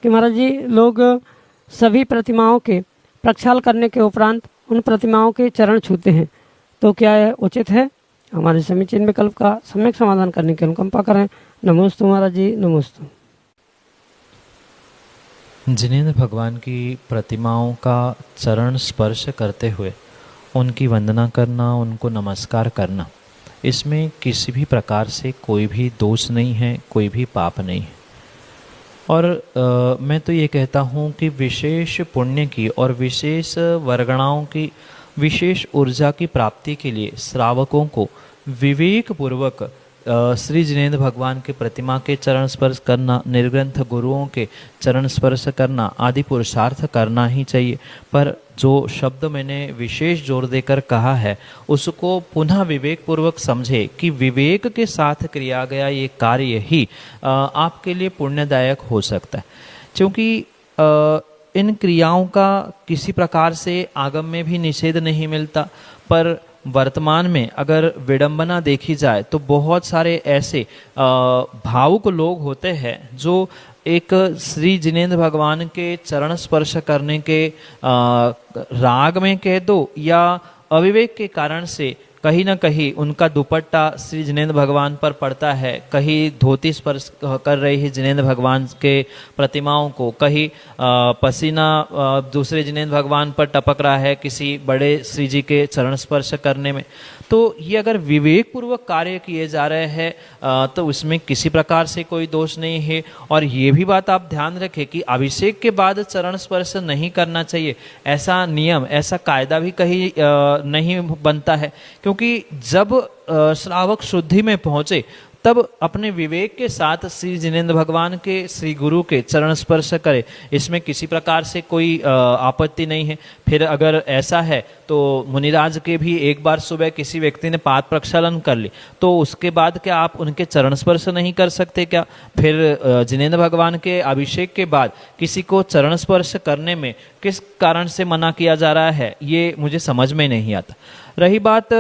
कि महाराज जी लोग सभी प्रतिमाओं के प्रक्षाल करने के उपरांत उन प्रतिमाओं के चरण छूते हैं, तो क्या यह उचित है? हमारे समीचीन विकल्प का सम्यक समाधान करने की अनुकंपा करें। नमोस्तु महाराज जी, नमोस्तु। जिनेंद्र भगवान की प्रतिमाओं का चरण स्पर्श करते हुए उनकी वंदना करना, उनको नमस्कार करना, इसमें किसी भी प्रकार से कोई भी दोष नहीं है, कोई भी पाप नहीं है। और मैं तो ये कहता हूँ कि विशेष पुण्य की और विशेष वर्गणाओं की विशेष ऊर्जा की प्राप्ति के लिए श्रावकों को विवेक पूर्वक श्री जिनेंद्र भगवान के प्रतिमा के चरण स्पर्श करना, निर्ग्रंथ गुरुओं के चरण स्पर्श करना आदि पुरुषार्थ करना ही चाहिए। पर जो शब्द मैंने विशेष जोर देकर कहा है उसको पुनः विवेक पूर्वक समझे कि विवेक के साथ किया गया ये कार्य ही आपके लिए पुण्यदायक हो सकता है, क्योंकि इन क्रियाओं का किसी प्रकार से आगम में भी निषेध नहीं मिलता। पर वर्तमान में अगर विडंबना देखी जाए तो बहुत सारे ऐसे भावुक लोग होते हैं जो एक श्री जिनेंद्र भगवान के चरण स्पर्श करने के राग में कह दो या अविवेक के कारण से कहीं ना कहीं उनका दुपट्टा श्री जिनेंद्र भगवान पर पड़ता है, कहीं धोती स्पर्श कर रही है जिनेंद्र भगवान के प्रतिमाओं को, कहीं पसीना दूसरे जिनेंद्र भगवान पर टपक रहा है किसी बड़े श्री जी के चरण स्पर्श करने में। तो ये अगर विवेक पूर्वक कार्य किए जा रहे हैं तो उसमें किसी प्रकार से कोई दोष नहीं है। और ये भी बात आप ध्यान रखें कि अभिषेक के बाद चरण स्पर्श नहीं करना चाहिए, ऐसा नियम, ऐसा कायदा भी कहीं नहीं बनता है, क्योंकि जब श्रावक शुद्धि में पहुंचे तब अपने विवेक के साथ श्री जिनेंद्र भगवान के श्री गुरु के चरण स्पर्श करे, इसमें किसी प्रकार से कोई आपत्ति नहीं है। फिर अगर ऐसा है तो मुनिराज के भी एक बार सुबह किसी व्यक्ति ने पाद प्रक्षालन कर ली तो उसके बाद क्या आप उनके चरण स्पर्श नहीं कर सकते क्या? फिर जिनेंद्र भगवान के अभिषेक के बाद किसी को चरण स्पर्श करने में किस कारण से मना किया जा रहा है, ये मुझे समझ में नहीं आता। रही बात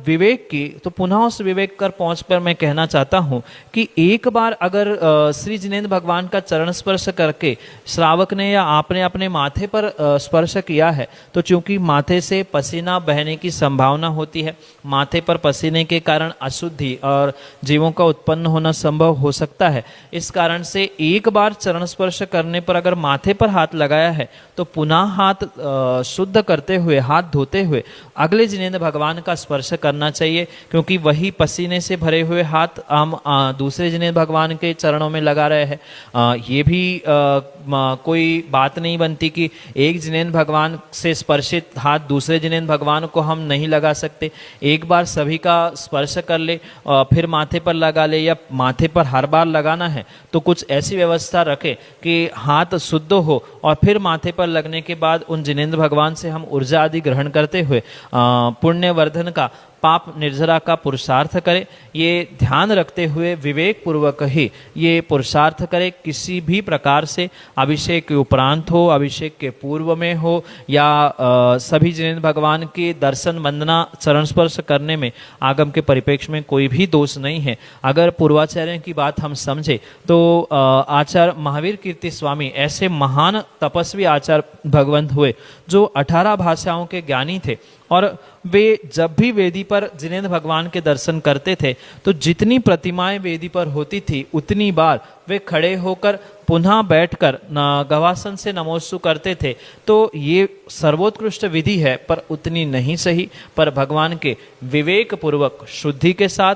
विवेक की, तो पुनः उस विवेक कर पहुंच पर मैं कहना चाहता हूं कि एक बार अगर श्री जिनेंद्र भगवान का चरण स्पर्श करके श्रावक ने या आपने अपने माथे पर स्पर्श किया है तो चूंकि माथे से पसीना बहने की संभावना होती है, माथे पर पसीने के कारण अशुद्धि और जीवों का उत्पन्न होना संभव हो सकता है। इस कारण से एक बार चरण स्पर्श करने पर अगर माथे पर हाथ लगाया है तो पुनः हाथ शुद्ध करते हुए, हाथ धोते हुए अगले जिनेंद्र भगवान का स्पर्श करना चाहिए, क्योंकि वही पसीने से भरे हुए हाथ हम दूसरे जिनेंद्र भगवान के चरणों में लगा रहे हैं। ये भी कोई बात नहीं बनती कि एक जिनेंद्र भगवान से स्पर्शित हाथ दूसरे जिनेंद्र भगवान को हम नहीं लगा सकते। एक बार सभी का स्पर्श कर ले फिर माथे पर लगा ले, या माथे पर हर बार लगाना है तो कुछ ऐसी व्यवस्था रखे कि हाथ शुद्ध हो और फिर माथे पर लगने के बाद उन जिनेंद्र भगवान से हम ऊर्जा आदि ग्रहण करते हुए पुण्यवर्धन का, पाप निर्जरा का पुरुषार्थ करे। ये ध्यान रखते हुए विवेक पूर्वक ही ये पुरुषार्थ करे। किसी भी प्रकार से अभिषेक के उपरांत हो, अभिषेक के पूर्व में हो, या सभी जिनेंद्र भगवान के दर्शन, वंदना, चरण स्पर्श करने में आगम के परिप्रेक्ष्य में कोई भी दोष नहीं है। अगर पूर्वाचार्य की बात हम समझे तो आचार्य महावीर कीर्ति स्वामी ऐसे महान तपस्वी आचार्य भगवंत हुए जो 18 भाषाओं के ज्ञानी थे, और वे जब भी वेदी पर जिनेंद्र भगवान के दर्शन करते थे तो जितनी प्रतिमाएं वेदी पर होती थी उतनी बार वे खड़े होकर पुनः बैठकर गवासन से नमोस्तु करते थे। तो ये सर्वोत्कृष्ट विधि है, पर उतनी नहीं सही। पर भगवान के विवेक पूर्वक शुद्धि के साथ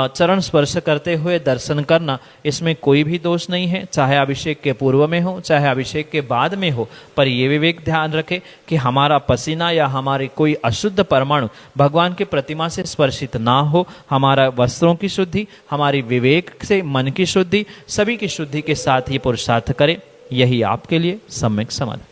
चरण स्पर्श करते हुए दर्शन करना, इसमें कोई भी दोष नहीं है, चाहे अभिषेक के पूर्व में हो चाहे अभिषेक के बाद में हो। पर ये विवेक ध्यान रखे कि हमारा पसीना या हमारी कोई अशुद्ध परमाणु भगवान के प्रतिमा से स्पर्शित ना हो। हमारा वस्त्रों की शुद्धि, हमारी विवेक से मन की शुद्धि, सभी की शुद्धि के साथ ये पुरुषार्थ करें। यही आपके लिए सम्यक समाधान।